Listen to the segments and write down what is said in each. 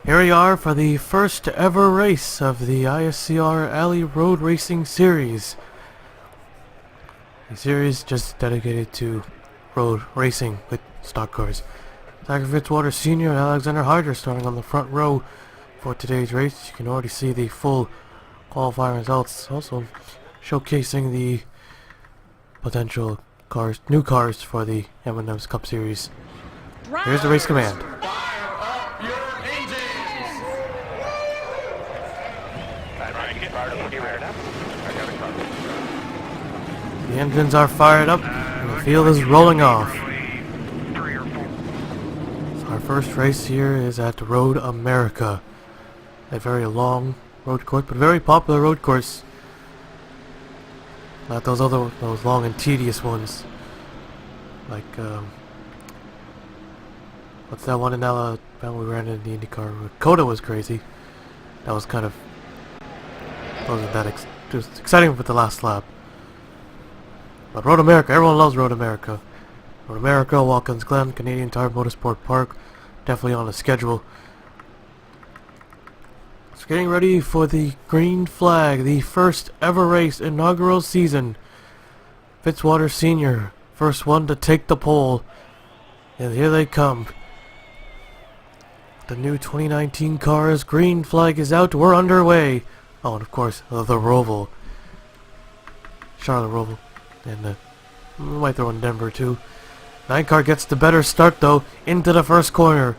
Here we are for the first ever race of the ISCR Alley Road Racing Series. A series just dedicated to road racing with stock cars. Tiger Fitzwater Sr. and Alexander Hyder starting on the front row for today's race. You can already see the full qualifying results, also showcasing the potential cars, new cars for the M&M's Cup Series. Here's the race command. The engines are fired up and the field is rolling off. So our first race here is at Road America. A very long road course, but very popular road course. Not those long and tedious ones. Like, what's that one in Alabama we ran in the IndyCar? Coda was crazy. That was kind of, wasn't that just exciting with the last lap. But Road America, everyone loves Road America. Road America, Watkins Glen, Canadian Tire Motorsport Park, definitely on the schedule. So getting ready for the green flag, the first ever race, inaugural season. Fitzwater Sr., first one to take the pole. And here they come. The new 2019 cars, green flag is out, we're underway. Oh, and of course, the Roval. Charlotte Roval. And we might throw in Denver too. 9 car gets the better start though, into the first corner.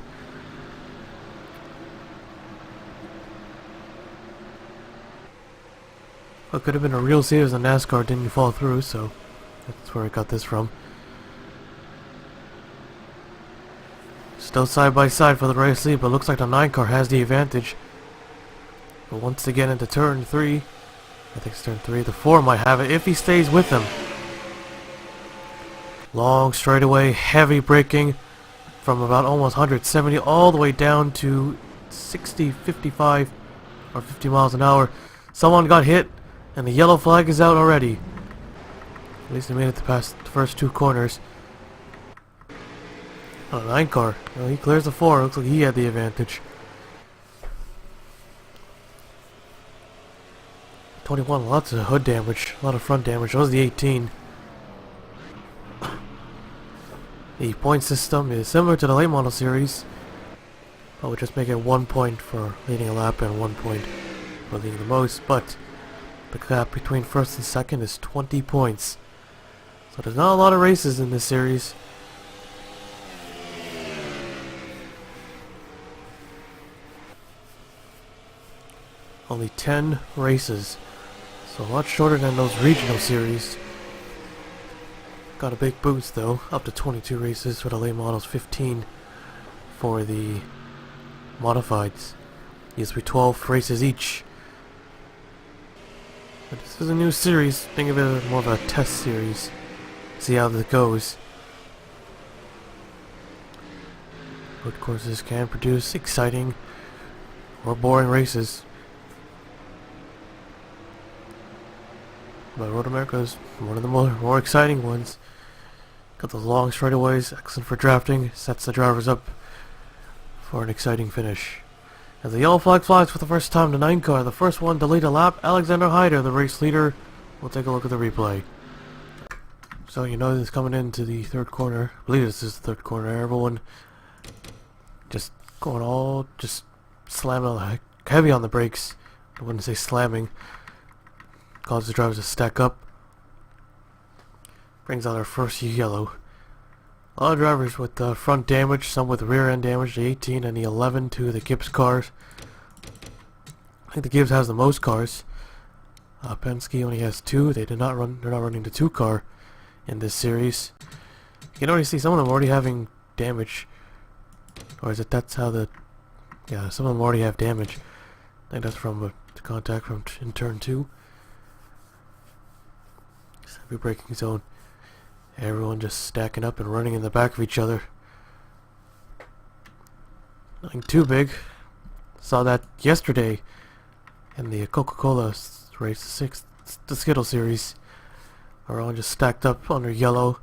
What could have been a real series in NASCAR didn't fall through, so that's where I got this from. Still side by side for the race lead, but looks like the 9 car has the advantage. But once again into turn 3, I think it's turn 3, the 4 might have it if he stays with them. Long straightaway, heavy braking from about almost 170 all the way down to 60, 55 or 50 miles an hour. Someone got hit and the yellow flag is out already. At least they made it past the first 2 corners. Oh, 9 car. Well, he clears the 4. Looks like he had the advantage. 21, lots of hood damage, a lot of front damage. That was the 18. The point system is similar to the late model series, but we'll just make it 1 point for leading a lap and 1 point for leading the most. But the gap between first and second is 20 points. So there's not a lot of races in this series. Only 10 races. So a lot shorter than those regional series. Got a big boost though, up to 22 races for the late models, 15 for the modifieds. These will be 12 races each. But this is a new series, think of it as more of a test series. See how this goes. Road courses can produce exciting or boring races. But Road America is one of the more exciting ones. Got those long straightaways, excellent for drafting, sets the drivers up for an exciting finish. As the yellow flag flies for the first time, the 9 car, the first one to lead a lap, Alexander Hyder, the race leader. We'll take a look at the replay. So you know this is coming into the third corner. I believe this is the third corner. Everyone just going just slamming like heavy on the brakes. I wouldn't say slamming. Causes the drivers to stack up. Brings out our first yellow. A lot of drivers with front damage, some with rear end damage, the 18 and the 11 to the Gibbs cars. I think the Gibbs has the most cars. Penske only has 2. They're not running the 2 car in this series. You can already see some of them already having damage. Or is it that's how the... Yeah, some of them already have damage. I think that's from the contact from in turn 2. Heavy braking zone. Everyone just stacking up and running in the back of each other. Nothing too big. Saw that yesterday in the Coca-Cola race, the Skittle series. Everyone just stacked up under yellow,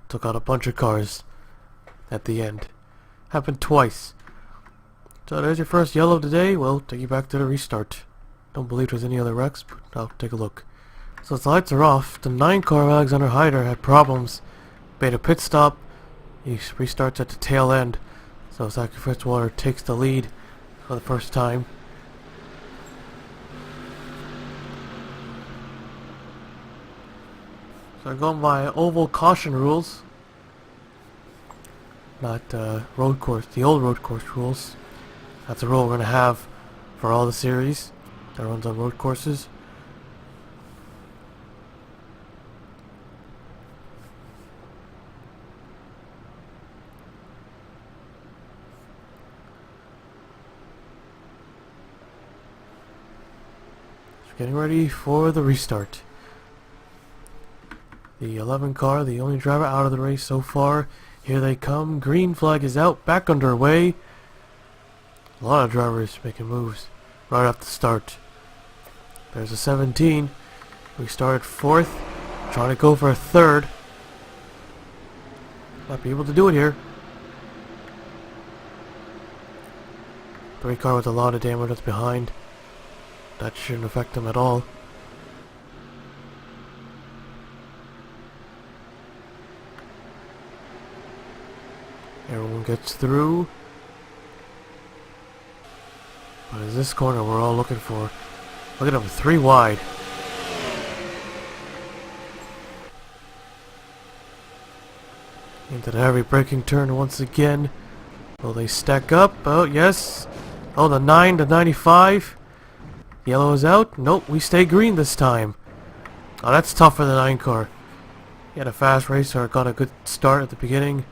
took out a bunch of cars at the end. Happened twice. So there's your first yellow of the day. We'll take you back to the restart. Don't believe there's any other wrecks, but I'll take a look. So the lights are off. The 9 car of Alexander Hyder had problems. Made a pit stop. He restarts at the tail end. So Zachary Fitzwater takes the lead for the first time. So I'm going by oval caution rules. Not road course, the old road course rules. That's a rule we're going to have for all the series that runs on road courses. So getting ready for the restart. The 11 car, the only driver out of the race so far. Here they come. Green flag is out, back underway. A lot of drivers making moves right off the start. There's a 17. We started 4th, trying to go for a 3rd. Might be able to do it here. 3 car with a lot of damage that's behind. That shouldn't affect them at all. Everyone gets through. But it's this corner we're all looking for. Look at them, 3 wide. Into the heavy braking turn once again. Will they stack up? Oh, yes. Oh, the 9 to 95. Yellow is out. Nope, we stay green this time. Oh, that's tough for the 9 car. He had a fast racer, got a good start at the beginning.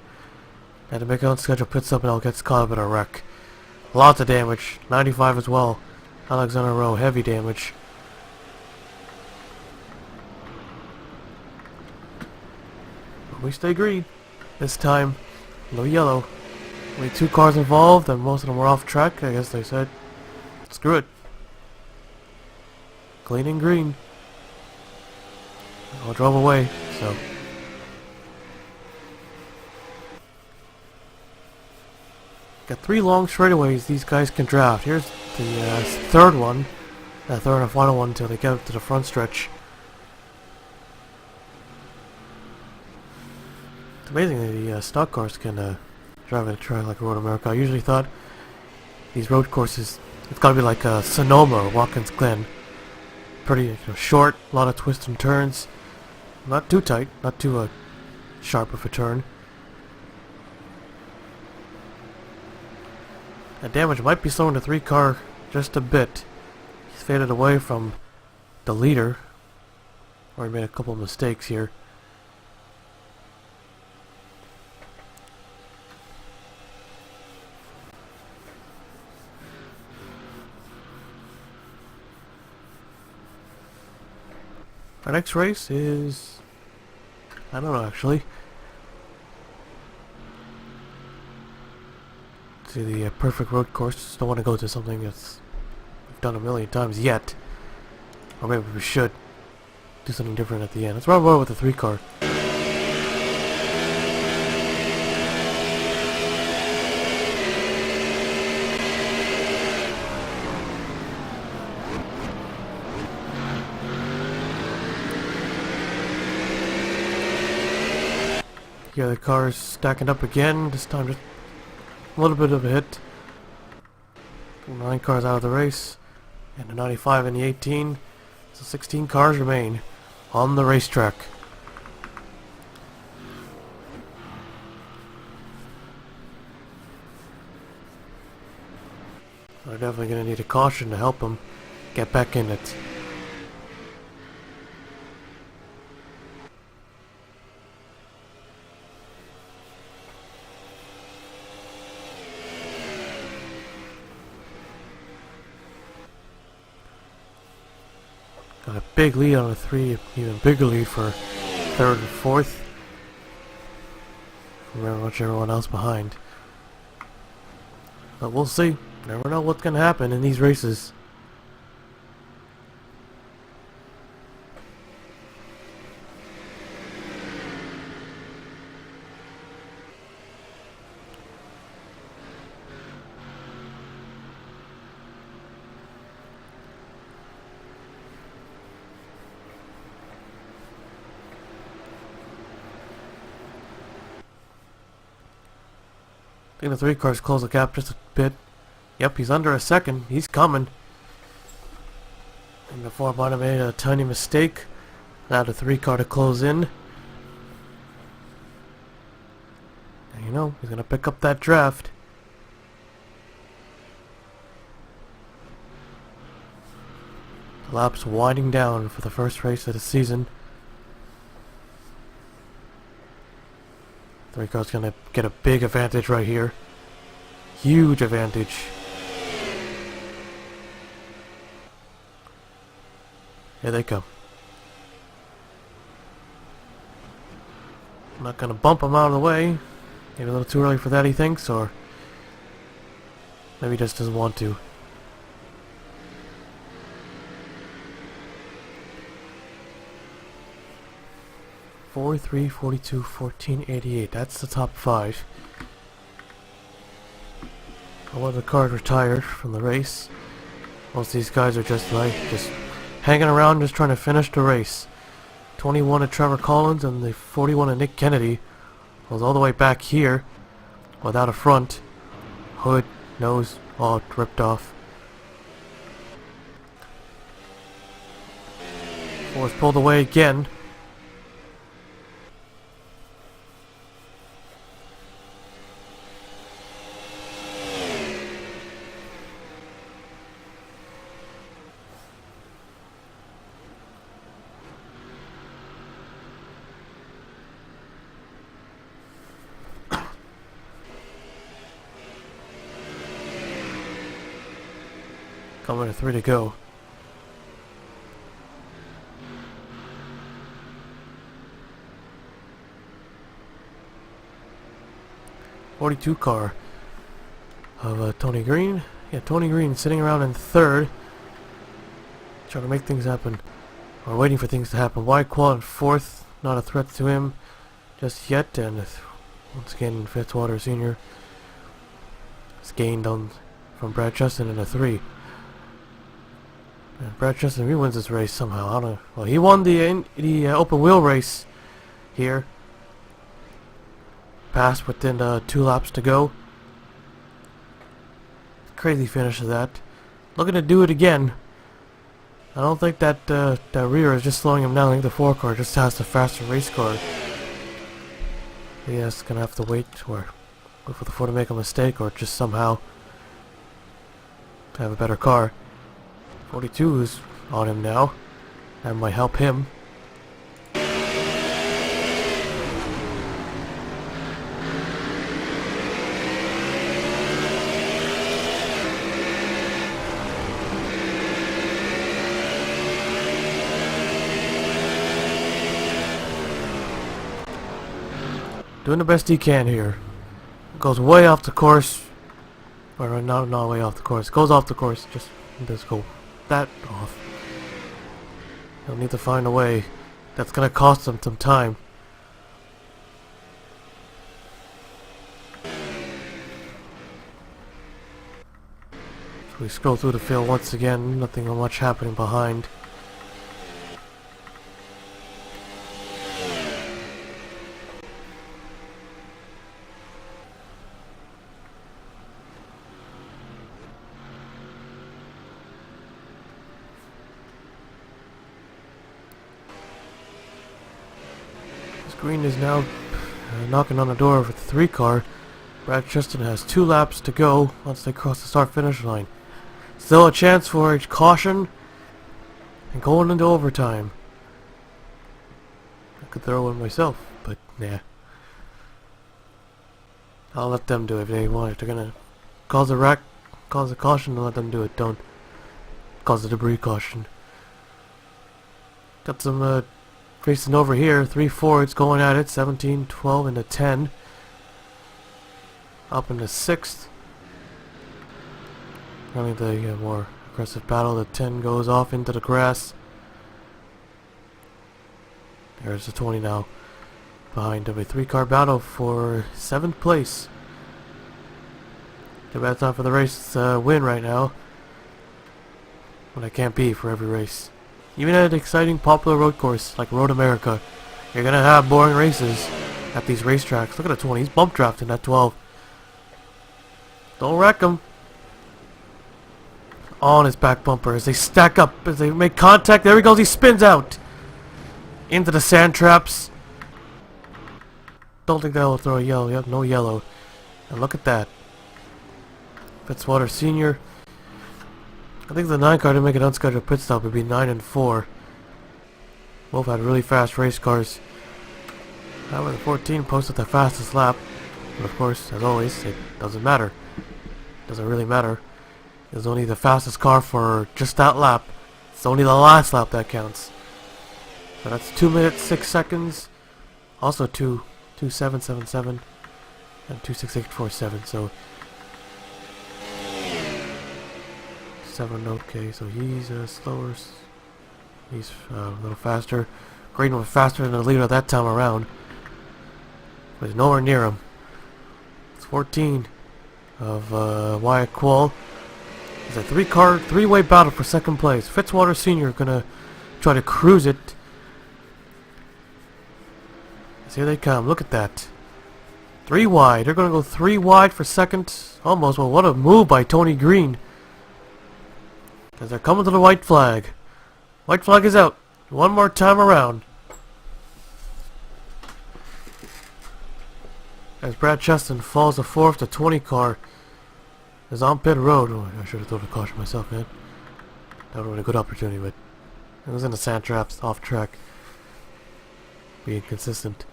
Had to make an unscheduled pit stop and now gets caught up in a wreck. Lots of damage. 95 as well. Alexander Rowe, heavy damage. But we stay green. This time, no yellow. Only 2 cars involved and most of them were off track. I guess they said, screw it. Clean and green. All drove away, so. Got 3 long straightaways these guys can draft. Here's the 3rd one. The 3rd and final one until they get up to the front stretch. It's amazing that the stock cars can drive at a track like Road America. I usually thought these road courses, it's gotta be like Sonoma or Watkins Glen. Pretty short, a lot of twists and turns. Not too tight, not too sharp of a turn. The damage might be slowing the 3 car just a bit. He's faded away from the leader. Or he made a couple of mistakes here. Our next race is, I don't know actually. To the perfect road course. Just don't want to go to something that's we've done a million times yet. Or maybe we should do something different at the end. Let's run over with the 3 car. Here the car's stacking up again. This time just a little bit of a hit. 9 cars out of the race. And the 95 and the 18. So 16 cars remain on the racetrack. We're definitely going to need a caution to help them get back in it. Got a big lead on the 3, even bigger lead for 3rd and 4th. From pretty much everyone else behind. But we'll see. Never know what's going to happen in these races. I think the 3 cars close the gap just a bit. Yep, he's under a second. He's coming. And the 4 might have made a tiny mistake. Now the 3 car to close in. And you know, he's going to pick up that draft. The lap's winding down for the first race of the season. 3 car's going to get a big advantage right here. Huge advantage. Here they come. I'm not going to bump him out of the way. Maybe a little too early for that, he thinks, or maybe he just doesn't want to. (43, 42, 14, 88). That's the top 5. One of the cars retired from the race. Most of these guys are just hanging around, just trying to finish the race. 21 of Trevor Collins and the 41 of Nick Kennedy was all the way back here without a front. Hood, nose, all ripped off. Force pulled away again. Coming to 3 to go. '42 car of Tony Green. Yeah, Tony Green sitting around in 3rd, trying to make things happen, or waiting for things to happen. Wide quad in 4th, not a threat to him just yet. And once again, Fitzwater Sr. has gained on from Brad Justin in a 3. And Brad Justin, he wins this race somehow. I don't know. Well, he won the open wheel race here. Passed within 2 laps to go. Crazy finish of that. Looking to do it again. I don't think that that rear is just slowing him down. I think the 4 car just has the faster race car. He's gonna have to wait for the 4 to make a mistake, or just somehow have a better car. 42 is on him now. That might help him. Doing the best he can here. Goes way off the course. Or not way off the course. Goes off the course. Just does go that off. He'll need to find a way. That's gonna cost him some time. So we scroll through the field once again. Nothing much happening behind. Green is now knocking on the door of the 3 car. Brad Justin has 2 laps to go once they cross the start-finish line. Still a chance for a caution and going into overtime. I could throw one myself, but nah. I'll let them do it if they want. If they're gonna cause a wreck, cause a caution, let them do it. Don't cause a debris caution. Got some racing over here. 3 Fords going at it. 17, 12 into 10. Up into 6th. Running the more aggressive battle. The 10 goes off into the grass. There's the 20 now. Behind him. A 3 car battle for 7th place. Too bad it's not for the race win right now. But it can't be for every race. Even at an exciting popular road course like Road America, you're gonna have boring races at these racetracks. Look at the 20, he's bump drafting at 12. Don't wreck him. On his back bumper as they stack up, as they make contact. There he goes. He spins out into the sand traps. Don't think that will throw a yellow. Yep, no yellow. And look at that. Fitzwater Sr. I think the 9 car to make an unscheduled pit stop would be 9 and 4. Both had really fast race cars. However, the 14 posted the fastest lap. But of course, as always, it doesn't matter. Doesn't really matter. It's only the fastest car for just that lap. It's only the last lap that counts. So that's 2 minutes 6 seconds. Also 2:27.77 and 2:68.47. So 7. Okay, so he's slower. He's a little faster. Green was faster than the leader that time around. But he's nowhere near him. It's 14 of Wyatt Quall. It's a three-way battle for second place. Fitzwater Sr. gonna try to cruise it. So here they come. Look at that. 3 wide. They're gonna go 3 wide for second. Almost. Well, what a move by Tony Green. As they're coming to the white flag. White flag is out. One more time around. As Brad Cheston falls to 4th, the 20 car is on pit road. Oh, I should have thrown a caution myself, man. That would have been a good opportunity, but it was in the sand traps, off track. Being consistent.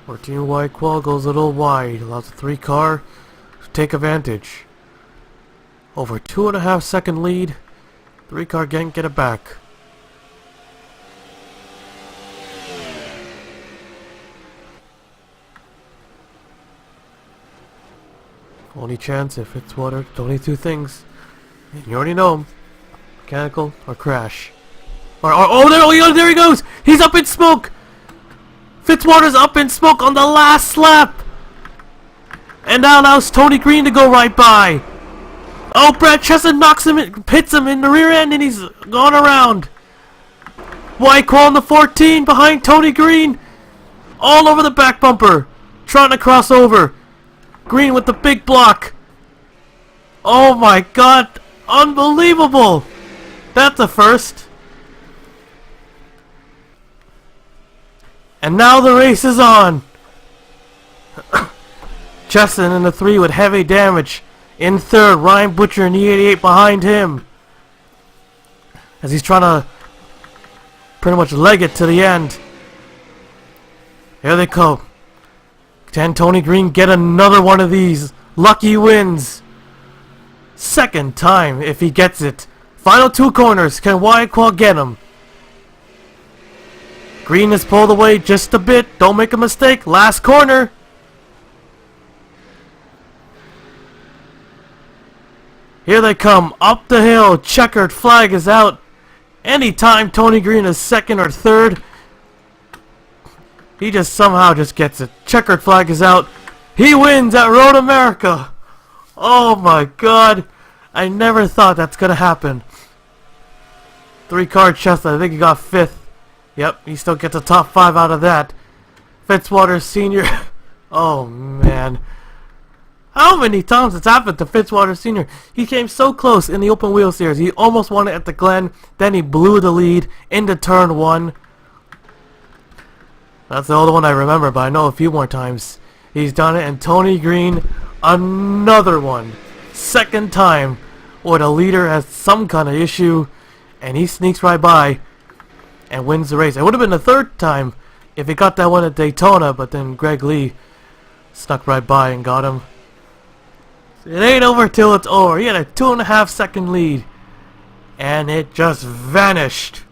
14 wide Quall goes a little wide. Allows the 3 car to take advantage. Over 2.5 second lead. 3 car can't get it back. Only chance if it's water, only 2 things. And you already know them. Mechanical or crash. Oh, there he goes! He's up in smoke! Fitzwater's up in smoke on the last lap! And now allows Tony Green to go right by. Oh, Brad Chesson knocks him in, hits him in the rear end, and he's gone around. White Quall in the 14 behind Tony Green. All over the back bumper. Trying to cross over. Green with the big block. Oh my god. Unbelievable. That's a first. And now the race is on. Chesson in the 3 with heavy damage. In 3rd, Ryan Butcher in the 88 behind him. As he's trying to pretty much leg it to the end. Here they come. Can Tony Green get another one of these lucky wins? Second time if he gets it. Final 2 corners. Can Wyatt Quall get him? Green is pulled away just a bit. Don't make a mistake. Last corner. Here they come, up the hill, checkered flag is out. Anytime Tony Green is 2nd or 3rd, he just somehow just gets it. Checkered flag is out. He wins at Road America. Oh my god. I never thought that's gonna happen. 3 car Cheston, I think he got 5th. Yep, he still gets a top 5 out of that. Fitzwater Sr. Oh man. How many times it's happened to Fitzwater Sr.? He came so close in the open wheel series. He almost won it at the Glen. Then he blew the lead into turn 1. That's the only one I remember, but I know a few more times he's done it. And Tony Green, another one. 2nd time where the leader has some kind of issue. And he sneaks right by and wins the race. It would have been the 3rd time if he got that one at Daytona. But then Greg Lee snuck right by and got him. It ain't over till it's over. He had a 2.5 second lead. And it just vanished.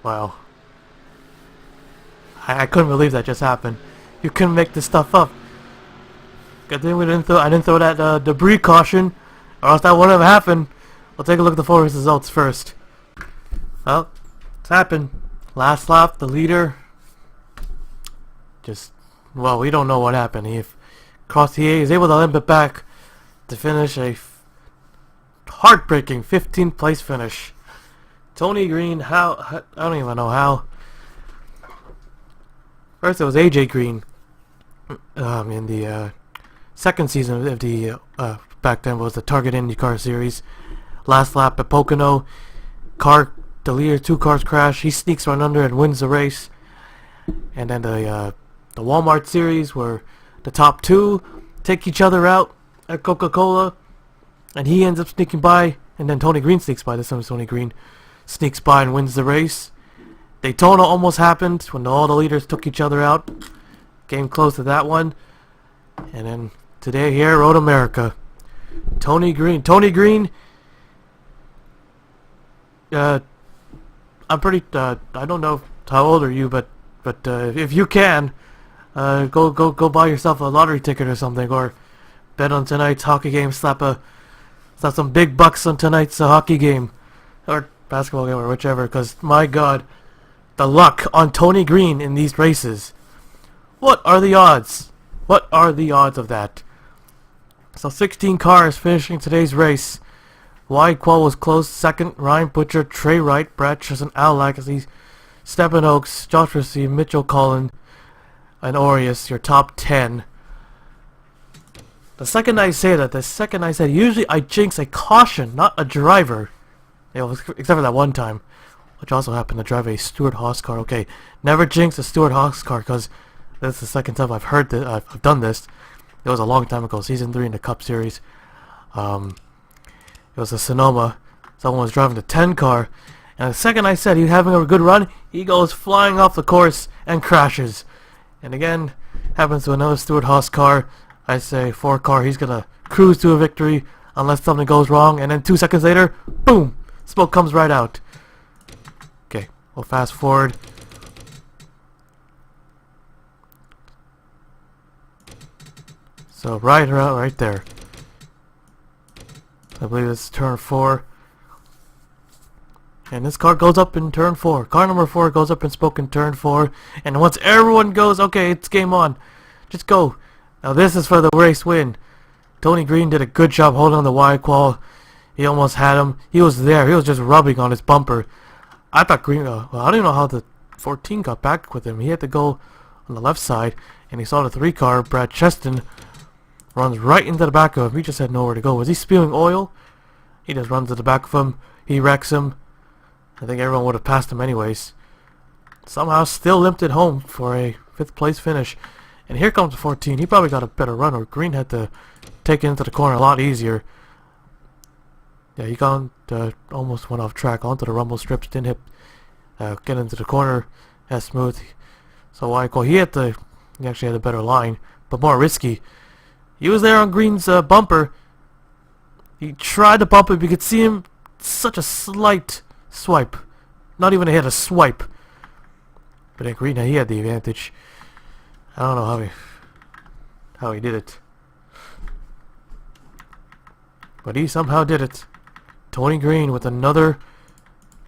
Wow. I couldn't believe that just happened. You couldn't make this stuff up. Good thing I didn't throw that debris caution, or else that wouldn't have happened. We'll take a look at the full race results first. Well, it's happened. Last lap, the leader just, well, we don't know what happened. He is able to limp it back to finish a heartbreaking 15th place finish. Tony Green, I don't even know how. First it was AJ Green. in the second season of the back then was the Target IndyCar Series. Last lap at Pocono, the leader, 2 cars crash. He sneaks right under and wins the race. And then the Walmart Series, where the top 2 take each other out at Coca-Cola, and he ends up sneaking by, and then Tony Green sneaks by. This time Tony Green sneaks by and wins the race. Daytona almost happened when all the leaders took each other out. Came close to that one. And then today here, Road America. Tony Green. I'm pretty. I don't know how old are you, but if you can, go buy yourself a lottery ticket or something, or bet on tonight's hockey game. Slap some big bucks on tonight's hockey game, or basketball game, or whichever. Because my God, the luck on Tony Green in these races. What are the odds? What are the odds of that? So 16 cars finishing today's race. Wide qual was close. Second, Ryan Butcher, Trey Wright, Brad Tristan, Al Lagasse, Stephen Oakes, Josh Rossi, Mitchell Collin, and Aureus, your top 10. The second I said, usually I jinx a caution, not a driver. Except for that one time, which also happened to drive a Stewart Haas car. Okay, never jinx a Stewart Haas car, because this is the second time I've heard that I've done this. It was a long time ago, season 3 in the Cup Series. It was a Sonoma. Someone was driving the 10 car, and the second I said he was having a good run, he goes flying off the course and crashes. And again, happens to another Stewart Haas car. I say 4 car, he's gonna cruise to a victory unless something goes wrong, and then 2 seconds later, boom, smoke comes right out. Okay, we'll fast forward. So right there. I believe it's turn 4. And this car goes up in turn 4. Car number 4 goes up in smoke in turn 4. And once everyone goes, okay, it's game on. Just go. Now this is for the race win. Tony Green did a good job holding on the wide qual. He almost had him. He was there. He was just rubbing on his bumper. I thought Green, well, I don't even know how the 14 got back with him. He had to go on the left side. And he saw the 3 car, Brad Cheston, runs right into the back of him. He just had nowhere to go. Was he spewing oil? He just runs to the back of him. He wrecks him. I think everyone would have passed him anyways. Somehow still limped it home for a 5th place finish. And here comes the 14. He probably got a better run, or Green had to take it into the corner a lot easier. Yeah, he almost went off track onto the rumble strips. Didn't get into the corner as smooth. So he actually had a better line, but more risky. He was there on Green's bumper. He tried to bump it, but you could see him, such a slight swipe. Not even a hit, a swipe. But then Green, he had the advantage. I don't know how he did it. But he somehow did it. Tony Green with another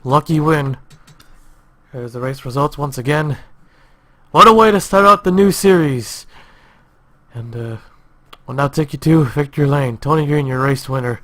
lucky win. There's the race results once again. What a way to start out the new series. And we'll now take you to victory lane. Tony Green, your race winner.